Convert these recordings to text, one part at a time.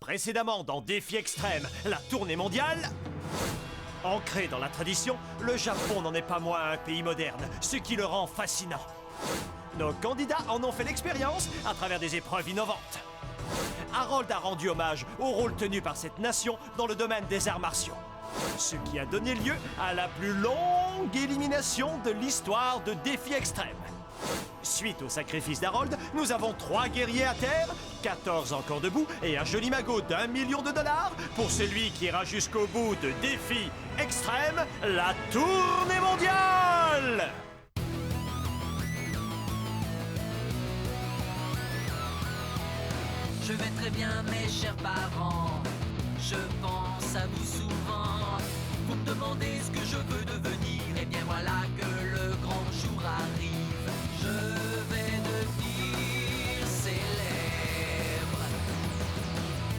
Précédemment dans Défi Extrême, la tournée mondiale. Ancré dans la tradition, le Japon n'en est pas moins un pays moderne, ce qui le rend fascinant. Nos candidats en ont fait l'expérience à travers des épreuves innovantes. Harold a rendu hommage au rôle tenu par cette nation dans le domaine des arts martiaux, ce qui a donné lieu à la plus longue élimination de l'histoire de Défi Extrême. Suite au sacrifice d'Harold, nous avons 3 guerriers à terre, 14 encore debout et un joli magot d'1 million de dollars pour celui qui ira jusqu'au bout de Défi Extrême, la tournée mondiale! Je vais très bien mes chers parents, je pense à vous souvent. Vous me demandez ce que je veux devenir, et bien voilà que le grand jour arrive. Je vais devenir célèbre.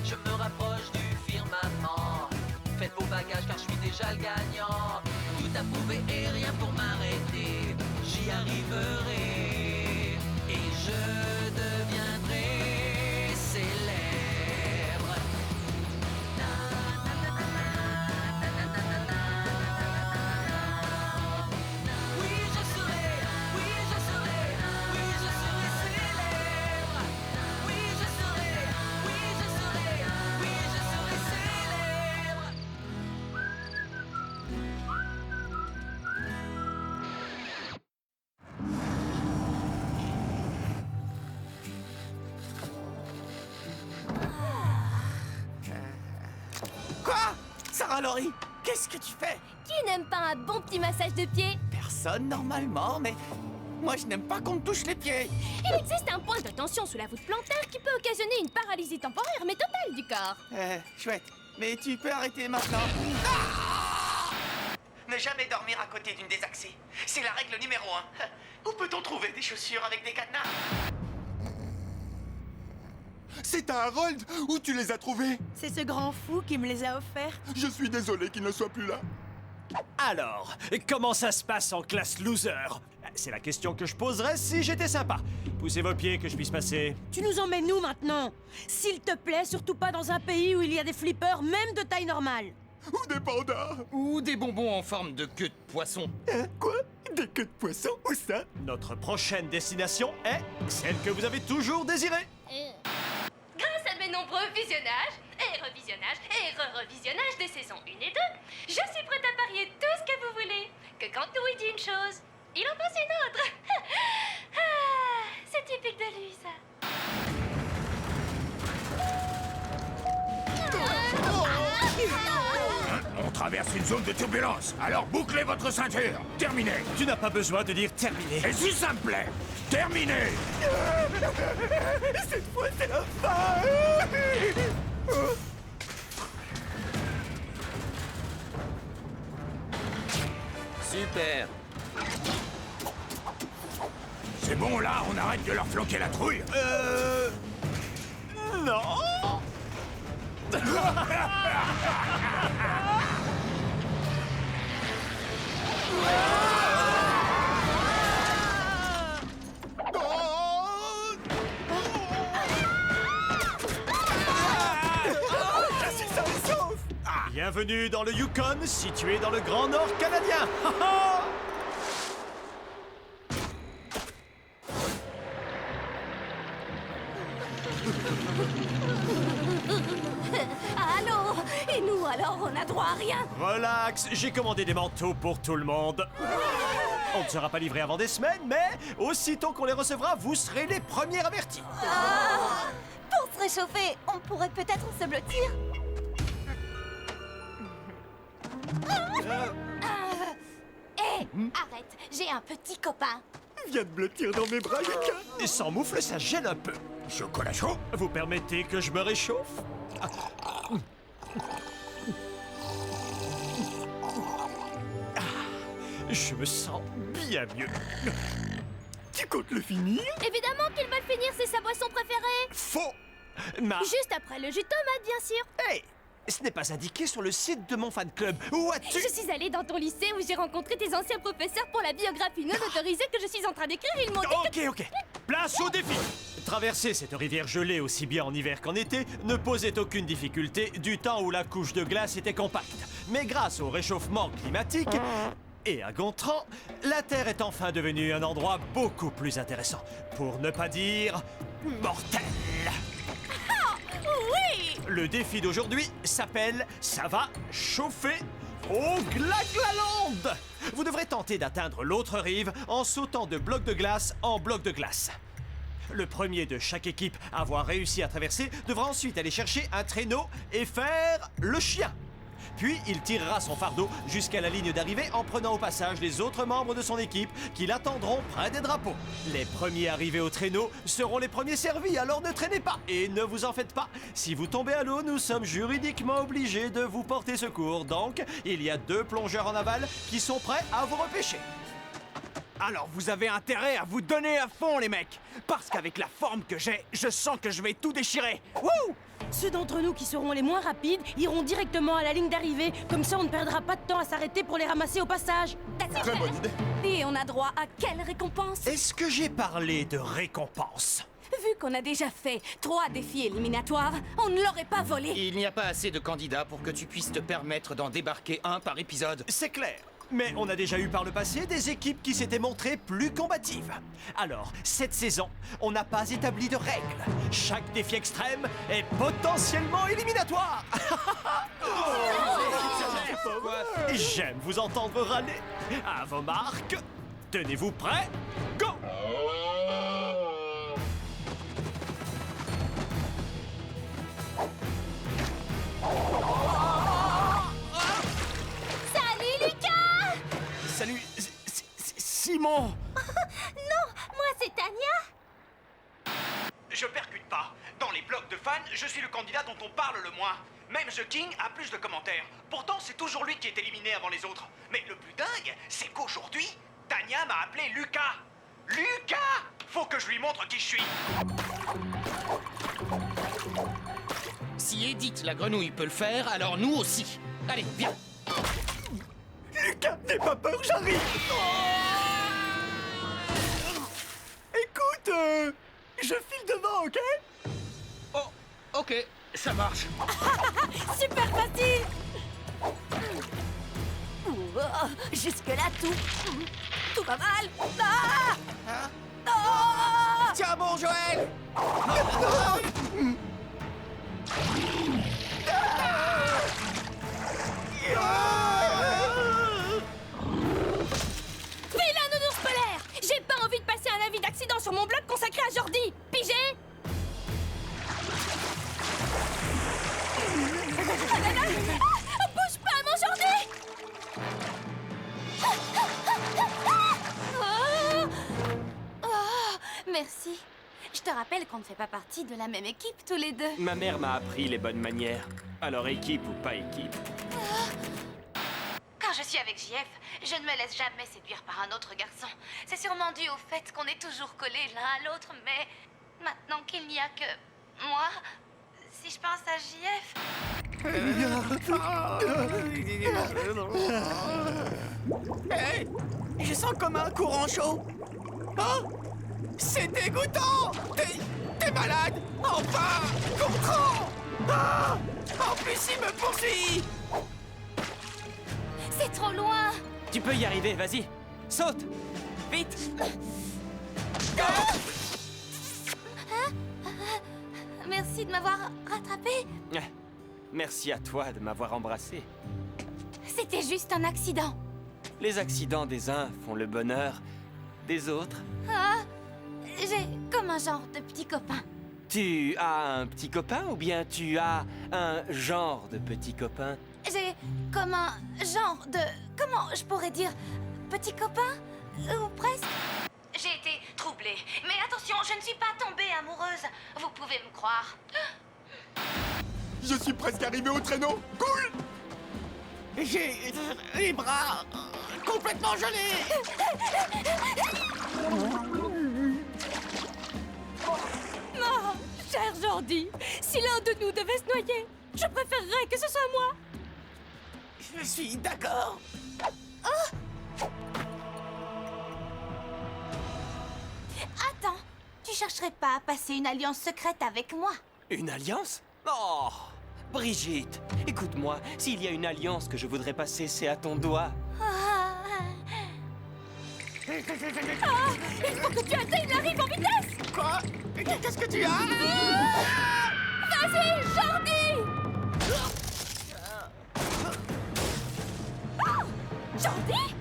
Je me rapproche du firmament. Faites vos bagages car je suis déjà le gagnant. Tout à prouver et rien pour m'arrêter. J'y arriverai et je deviendrai célèbre. Oui, je serai célèbre. Oui, je serai célèbre. Quoi? Sarah Laurie, qu'est-ce que tu fais? Qui n'aime pas un bon petit massage de pied? Personne normalement, mais moi je n'aime pas qu'on me touche les pieds. Il existe un point de tension sous la voûte plantaire qui peut occasionner une paralysie temporaire mais totale du corps. Chouette, mais tu peux arrêter maintenant. Ah! Ne jamais dormir à côté d'une des axées. C'est la règle numéro 1. Où peut-on trouver des chaussures avec des cadenas? C'est à Harold! Où tu les as trouvés? C'est ce grand fou qui me les a offerts. Je suis désolé qu'il ne soit plus là. Alors, comment ça se passe en classe loser? C'est la question que je poserais si j'étais sympa. Poussez vos pieds que je puisse passer. Tu nous emmènes où maintenant? S'il te plaît, surtout pas dans un pays où il y a des flippers, même de taille normale. Ou des pandas? Ou des bonbons en forme de queue de poisson. Hein? Quoi? Des queues de poisson? Où ça? Notre prochaine destination est celle que vous avez toujours désirée. Grâce à mes nombreux visionnages et revisionnages et re-revisionnages des saisons 1 et 2, je suis prête à parier tout ce que vous voulez. Que quand Louis dit une chose, il en pense une autre. Ah, c'est typique de lui, ça. On traverse une zone de turbulence, alors bouclez votre ceinture. Terminé. Tu n'as pas besoin de dire terminé. Et si ça me plaît, terminé. Cette fois, c'est la fin! Super. C'est bon là, on arrête de leur flanquer la trouille. Non. Bienvenue dans le Yukon, situé dans le Grand Nord canadien. Allô? Et nous, alors, on a droit à rien? Relax, j'ai commandé des manteaux pour tout le monde. On ne sera pas livré avant des semaines, mais aussitôt qu'on les recevra, vous serez les premiers avertis. Pour se réchauffer, on pourrait peut-être se blottir. Hé, arrête, j'ai un petit copain. Viens de blottir dans mes bras, Yuka! Et sans moufle, ça gêne un peu. Chocolat chaud. Vous permettez que je me réchauffe? Je me sens bien mieux. Tu comptes le finir? Évidemment qu'il va le finir, c'est sa boisson préférée. Faux! Ma... Juste après le jus de tomate, bien sûr. Hey! Ce n'est pas indiqué sur le site de mon fan club. Où as-tu... Je suis allée dans ton lycée où j'ai rencontré tes anciens professeurs pour la biographie non autorisée que je suis en train d'écrire. Ils m'ont dit que... Ok. Place au défi. Traverser cette rivière gelée aussi bien en hiver qu'en été ne posait aucune difficulté du temps où la couche de glace était compacte. Mais grâce au réchauffement climatique et à Gontran, la Terre est enfin devenue un endroit beaucoup plus intéressant. Pour ne pas dire mortel. Oui! Le défi d'aujourd'hui s'appelle « Ça va chauffer au Glaglaland ». Vous devrez tenter d'atteindre l'autre rive en sautant de bloc de glace en bloc de glace. Le premier de chaque équipe à avoir réussi à traverser devra ensuite aller chercher un traîneau et faire le chien. Puis il tirera son fardeau jusqu'à la ligne d'arrivée en prenant au passage les autres membres de son équipe qui l'attendront près des drapeaux. Les premiers arrivés au traîneau seront les premiers servis, alors ne traînez pas et ne vous en faites pas. Si vous tombez à l'eau, nous sommes juridiquement obligés de vous porter secours. Donc, il y a 2 plongeurs en aval qui sont prêts à vous repêcher. Alors vous avez intérêt à vous donner à fond, les mecs. Parce qu'avec la forme que j'ai, je sens que je vais tout déchirer. Wouh! Ceux d'entre nous qui seront les moins rapides iront directement à la ligne d'arrivée. Comme ça, on ne perdra pas de temps à s'arrêter pour les ramasser au passage. Très bonne idée. Et on a droit à quelle récompense? Est-ce que j'ai parlé de récompense? Vu qu'on a déjà fait 3 défis éliminatoires, on ne l'aurait pas volé. Il n'y a pas assez de candidats pour que tu puisses te permettre d'en débarquer un par épisode. C'est clair. Mais on a déjà eu par le passé des équipes qui s'étaient montrées plus combatives. Alors, cette saison, on n'a pas établi de règles. Chaque défi extrême est potentiellement éliminatoire. J'aime vous entendre râler. À vos marques, tenez-vous prêts, go! Salut, Lucas! Salut, Simon. Non, moi c'est Tania. Je percute pas. Dans les blogs de fans, je suis le candidat dont on parle le moins. Même The King a plus de commentaires. Pourtant, c'est toujours lui qui est éliminé avant les autres. Mais le plus dingue, c'est qu'aujourd'hui, Tania m'a appelé Lucas. Lucas! Faut que je lui montre qui je suis. Si Edith la grenouille peut le faire, alors nous aussi. Allez, viens. Lucas, n'aie pas peur, j'arrive. Écoute, je file devant, ok? Oh, ok, ça marche. Super facile. Jusque-là, tout va mal. Tiens bon, Joël. Vilain nounours polaire! J'ai pas envie de passer un avis d'accident sur mon blog consacré à Jordi! Pigé? Bouge pas, mon Jordi! Merci. Je te rappelle qu'on ne fait pas partie de la même équipe tous les deux. Ma mère m'a appris les bonnes manières. Alors équipe ou pas équipe. Quand je suis avec JF, je ne me laisse jamais séduire par un autre garçon. C'est sûrement dû au fait qu'on est toujours collés l'un à l'autre, mais maintenant qu'il n'y a que moi, si je pense à JF... Hey, je sens comme un courant chaud. Oh, c'est dégoûtant. T'es malade. Enfin, comprends. Ah, en plus, il me poursuit. C'est trop loin! Tu peux y arriver, vas-y. Saute. Vite. Merci de m'avoir rattrapé. Merci à toi de m'avoir embrassé. C'était juste un accident. Les accidents des uns font le bonheur des autres. Ah, j'ai comme un genre de petit copain. Tu as un petit copain ou bien tu as un genre de petit copain? J'ai comme un genre de... Comment je pourrais dire? Petit copain? Ou presque? J'ai été troublée. Mais attention, je ne suis pas tombée amoureuse. Vous pouvez me croire. Je suis presque arrivé au traîneau. Cool. J'ai les bras complètement gelés. Oh, cher Jordi, si l'un de nous devait se noyer, Je préférerais que ce soit moi. Je suis d'accord. Attends, tu chercherais pas à passer une alliance secrète avec moi? Une alliance? Oh, Brigitte, écoute-moi, s'il y a une alliance que je voudrais passer, c'est à ton doigt. Il faut que tu atteignes la rive en vitesse! Quoi? Qu'est-ce que tu as? Vas-y, Jordi! Jordi?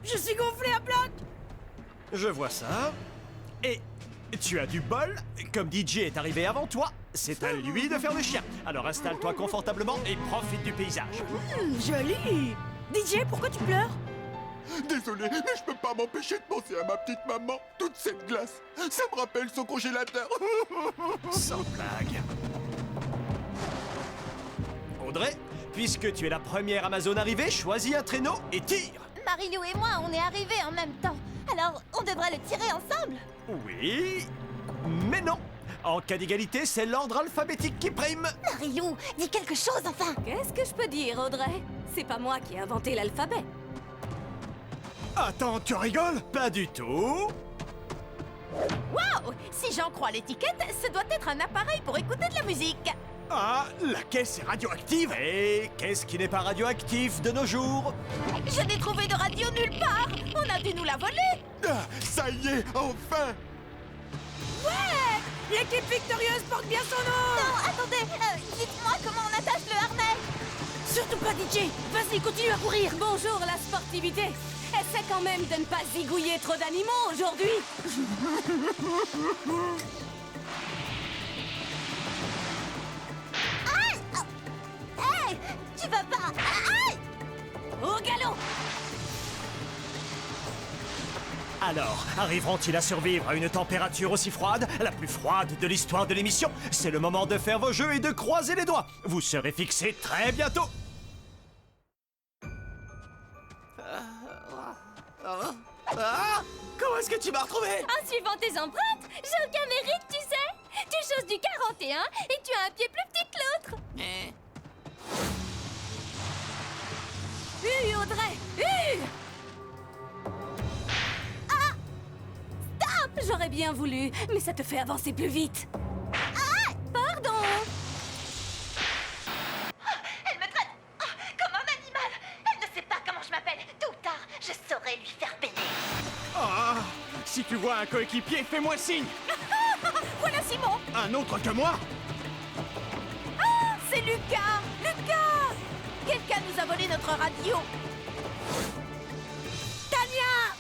Je suis gonflé à bloc. Je vois ça. Et tu as du bol. Comme DJ est arrivé avant toi, c'est à lui de faire le chien. Alors installe-toi confortablement et profite du paysage. Joli. DJ, pourquoi tu pleures? Désolé, mais je peux pas m'empêcher de penser à ma petite maman. Toute cette glace, ça me rappelle son congélateur. Sans blague. Audrey, puisque tu es la première Amazone arrivée, choisis un traîneau et tire. Marilou et moi, on est arrivés en même temps. Alors, on devrait le tirer ensemble. Oui, mais non. En cas d'égalité, c'est l'ordre alphabétique qui prime. Marilou, dis quelque chose enfin. Qu'est-ce que je peux dire, Audrey? C'est pas moi qui ai inventé l'alphabet. Attends, tu rigoles? Pas du tout. Waouh! Si j'en crois l'étiquette, ce doit être un appareil pour écouter de la musique. Ah, la caisse est radioactive. Et qu'est-ce qui n'est pas radioactif de nos jours? Je n'ai trouvé de radio nulle part. On a dû nous la voler. Ah, ça y est, enfin. Ouais! L'équipe victorieuse porte bien son nom. Non, attendez, dites-moi comment on attache le harnais. Surtout pas DJ. Vas-y, continue à courir. Bonjour la sportivité. Essaie quand même de ne pas zigouiller trop d'animaux aujourd'hui. Hey, tu vas pas. Aïe! Au galop. Alors, arriveront-ils à survivre à une température aussi froide, la plus froide de l'histoire de l'émission? C'est le moment de faire vos jeux et de croiser les doigts. Vous serez fixés très bientôt. Comment est-ce que tu m'as retrouvé? En suivant tes empreintes, j'ai aucun mérite, tu sais. Tu choses du 41 et tu as un pied plus petit que l'autre. Audrey! Ah! Stop! J'aurais bien voulu, mais ça te fait avancer plus vite. Ah! Pardon! Elle me traite comme un animal. Elle ne sait pas comment je m'appelle. Tôt ou tard, je saurai lui faire payer. Ah, si tu vois un coéquipier, fais-moi signe. Voilà Simon! Un autre que moi? Ah! C'est Lucas! Lucas! Quelqu'un nous a volé notre radio. Tania!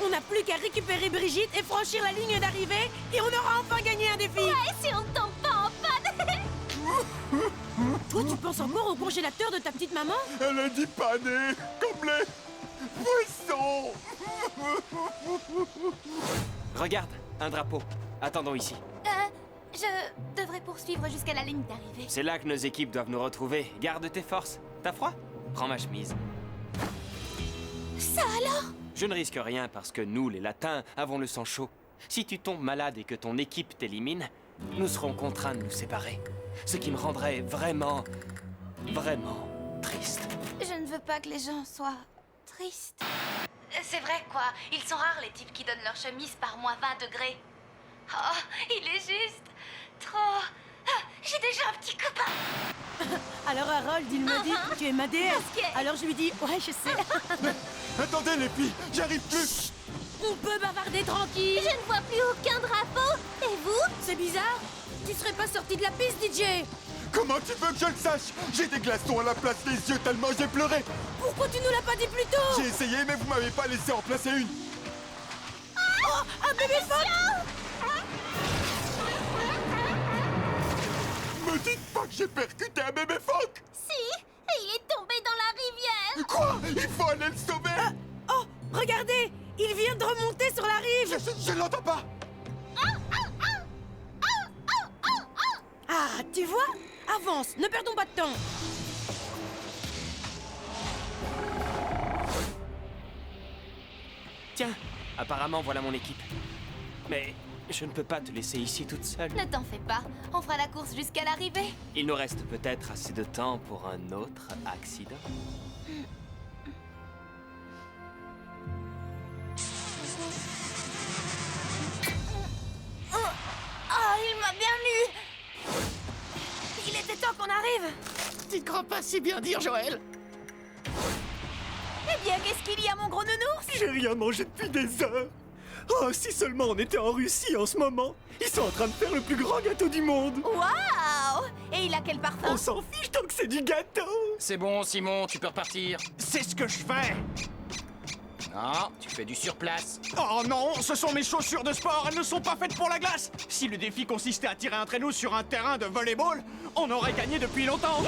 On n'a plus qu'à récupérer Brigitte et franchir la ligne d'arrivée et on aura enfin gagné un défi. Ouais, si on ne tombe pas en panne. Toi, tu penses encore au congélateur de ta petite maman? Elle a dit pané, comme les poissons. Regarde, un drapeau. Attendons ici. Je devrais poursuivre jusqu'à la ligne d'arrivée. C'est là que nos équipes doivent nous retrouver. Garde tes forces. T'as froid? Prends ma chemise. Ça alors? Je ne risque rien parce que nous, les latins, avons le sang chaud. Si tu tombes malade et que ton équipe t'élimine, nous serons contraints de nous séparer. Ce qui me rendrait vraiment, vraiment triste. Je ne veux pas que les gens soient tristes. C'est vrai, quoi. Ils sont rares, les types qui donnent leur chemise par moins 20 degrés. Oh, il est juste trop... Ah, j'ai déjà un petit copain. Alors Harold, il me dit, tu es ma déesse. Alors je lui dis, ouais, je sais. Attendez les filles, j'arrive plus. On peut bavarder tranquille. Je ne vois plus aucun drapeau. Et vous? C'est bizarre. Tu serais pas sorti de la piste, DJ. Comment tu veux que je le sache? J'ai des glaçons à la place des yeux tellement j'ai pleuré. Pourquoi tu nous l'as pas dit plus tôt? J'ai essayé mais vous m'avez pas laissé en placer une. Oh, un bébé phoque. Me dites pas que j'ai percuté un bébé phoque. Si, et il est tombé dans la rivière. Quoi? Il faut aller le sauver. Oh, regardez, il vient de remonter sur la rive. Je l'entends pas. Ah, tu vois? Avance, ne perdons pas de temps. Tiens, apparemment voilà mon équipe. Mais Je ne peux pas te laisser ici toute seule. Ne t'en fais pas, on fera la course jusqu'à l'arrivée. Il nous reste peut-être assez de temps pour un autre accident. Oh, il m'a bien lu. Il était temps qu'on arrive. Tu crois pas si bien dire, Joël? Eh bien, qu'est-ce qu'il y a, mon gros nounours? J'ai rien mangé depuis des heures. Oh, si seulement on était en Russie en ce moment. Ils sont en train de faire le plus grand gâteau du monde. Waouh! Et il a quel parfum? On s'en fiche tant que c'est du gâteau. C'est bon, Simon, tu peux repartir. C'est ce que je fais. Non, tu fais du surplace. Oh non, ce sont mes chaussures de sport, elles ne sont pas faites pour la glace. Si le défi consistait à tirer un traîneau sur un terrain de volleyball, on aurait gagné depuis longtemps.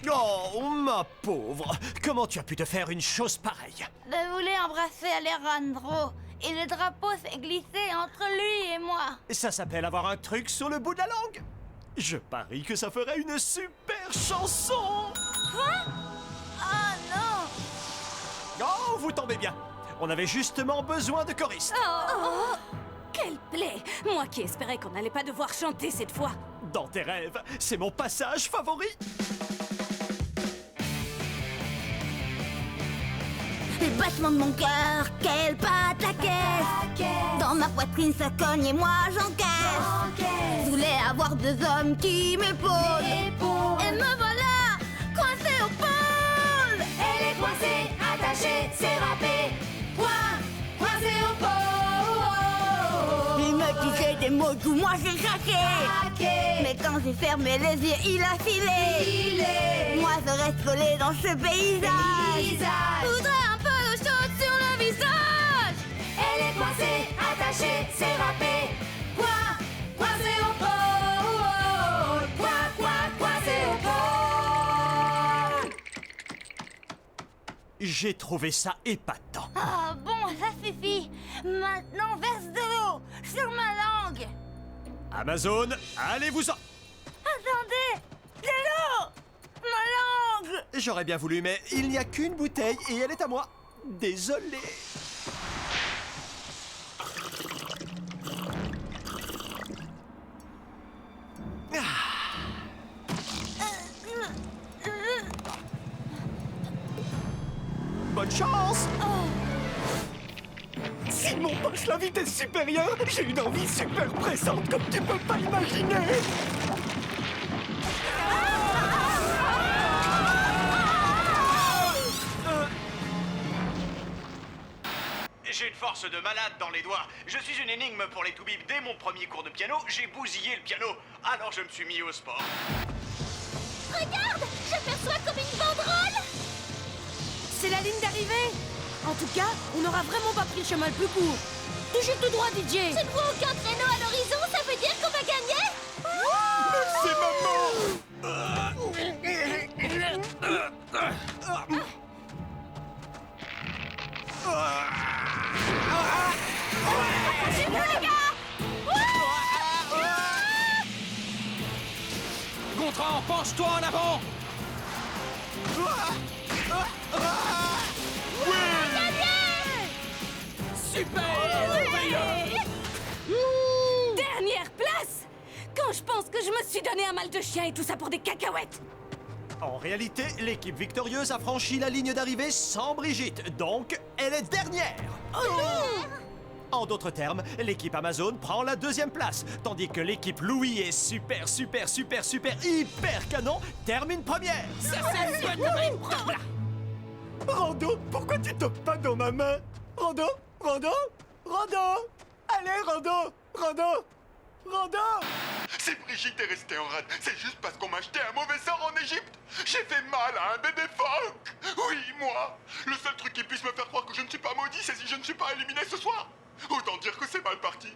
Oh, ma pauvre. Comment tu as pu te faire une chose pareille? Je voulais embrasser Alejandro, et le drapeau s'est glissé entre lui et moi. Ça s'appelle avoir un truc sur le bout de la langue. Je parie que ça ferait une super chanson. Quoi? Oh non! Oh, vous tombez bien. On avait justement besoin de choristes. Oh, quelle plaie! Moi qui espérais qu'on n'allait pas devoir chanter cette fois. Dans tes rêves, c'est mon passage favori. Les battements de mon cœur, qu'elle batte la caisse. Dans ma poitrine ça cogne et moi j'encaisse. Je voulais avoir deux hommes qui m'épaulent. Et me voilà, coincée au pôle. Elle est coincée, attachée, c'est râpé. Coincée au pôle. Il me disait des mots doux, moi j'ai craqué. Mais quand j'ai fermé les yeux, il a filé. Moi je reste collée dans ce paysage. Je voudrais un peu de chose sur le visage. Elle est coincée, attachée, c'est râpé. Coincée au pôle. Coincée au pôle. J'ai trouvé ça épatant. Ah bon, ça suffit. Maintenant verse de l'eau sur ma langue. Amazon, allez-vous-en. Attendez, de l'eau. Ma langue. J'aurais bien voulu, mais il n'y a qu'une bouteille et elle est à moi. Désolé. Bonne chance. Simon passe la vitesse supérieure. J'ai une envie super pressante comme tu peux pas imaginer. J'ai une force de malade dans les doigts. Je suis une énigme pour les toubibs. Dès mon premier cours de piano, j'ai bousillé le piano. Alors je me suis mis au sport. Regarde, j'aperçois comme une banderole. C'est la ligne d'arrivée. En tout cas, on n'aura vraiment pas pris le chemin le plus court. Toujours tout droit, DJ. Je ne vois aucun traîneau à l'horizon, ça veut dire qu'on va gagner. Attachez-vous, les gars! Gontran, penche-toi en avant! Super! Dernière place! Quand je pense que je me suis donné un mal de chien et tout ça pour des cacahuètes! En réalité, l'équipe victorieuse a franchi la ligne d'arrivée sans Brigitte, donc elle est dernière. En d'autres termes, l'équipe Amazon prend la deuxième place, tandis que l'équipe Louis est super hyper canon termine première. Ça, c'est une bonne nouvelle! Rando, pourquoi tu topes pas dans ma main? Rando. Allez, Rando. Si Brigitte est restée en rade, c'est juste parce qu'on m'a jeté un mauvais sort en Égypte. J'ai fait mal à un bébé phoque. Oui, moi. Le seul truc qui puisse me faire croire que je ne suis pas maudit, c'est si je ne suis pas éliminé ce soir. Autant dire que c'est mal parti.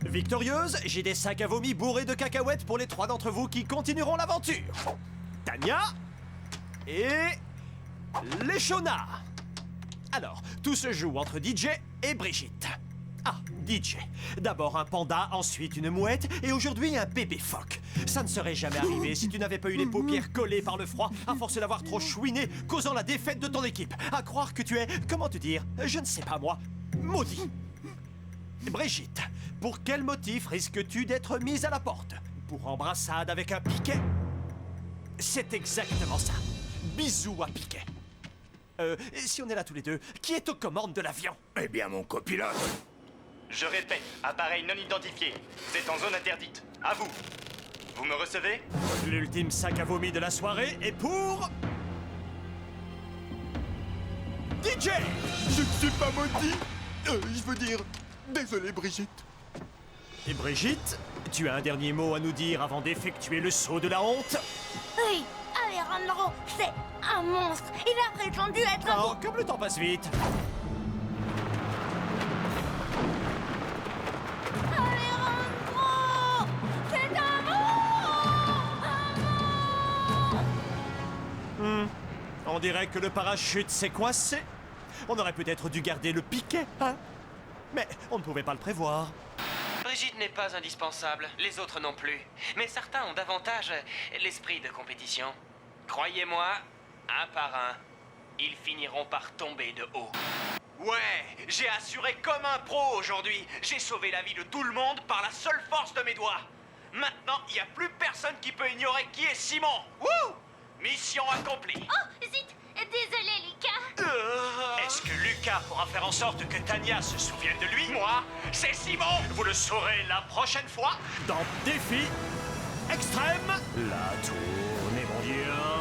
Victorieuse, j'ai des sacs à vomi bourrés de cacahuètes pour les 3 d'entre vous qui continueront l'aventure. Tania et Léchona. Alors, tout se joue entre DJ et Brigitte. Ah, DJ. D'abord un panda, ensuite une mouette, et aujourd'hui un bébé phoque. Ça ne serait jamais arrivé si tu n'avais pas eu les paupières collées par le froid, à force d'avoir trop chouiné, causant la défaite de ton équipe. À croire que tu es, comment te dire, je ne sais pas moi, maudit. Brigitte, pour quel motif risques-tu d'être mise à la porte? Pour embrassade avec un piquet? C'est exactement ça. Bisous à piquet. Si on est là tous les deux, qui est aux commandes de l'avion? Eh bien, mon copilote. Je répète, appareil non identifié. C'est en zone interdite. À vous. Vous me recevez? L'ultime sac à vomi de la soirée est pour... DJ! Je ne suis pas maudit. Je veux dire, désolé Brigitte. Et Brigitte, tu as un dernier mot à nous dire avant d'effectuer le saut de la honte? Oui, Alejandro, c'est un monstre. Il a prétendu être un... Oh, comme le temps passe vite. Alejandro, c'est un monstre. On dirait que le parachute s'est coincé. On aurait peut-être dû garder le piquet, hein? Mais on ne pouvait pas le prévoir. Brigitte n'est pas indispensable, les autres non plus. Mais certains ont davantage l'esprit de compétition. Croyez-moi, un par un, ils finiront par tomber de haut. Ouais, j'ai assuré comme un pro aujourd'hui. J'ai sauvé la vie de tout le monde par la seule force de mes doigts. Maintenant, il n'y a plus personne qui peut ignorer qui est Simon. Wouh! Mission accomplie. Oh, zut! Désolé, Lucas. Est-ce que Lucas pourra faire en sorte que Tania se souvienne de lui? Moi, c'est Simon. Vous le saurez la prochaine fois dans Défi Extrême, la tournée mondiale.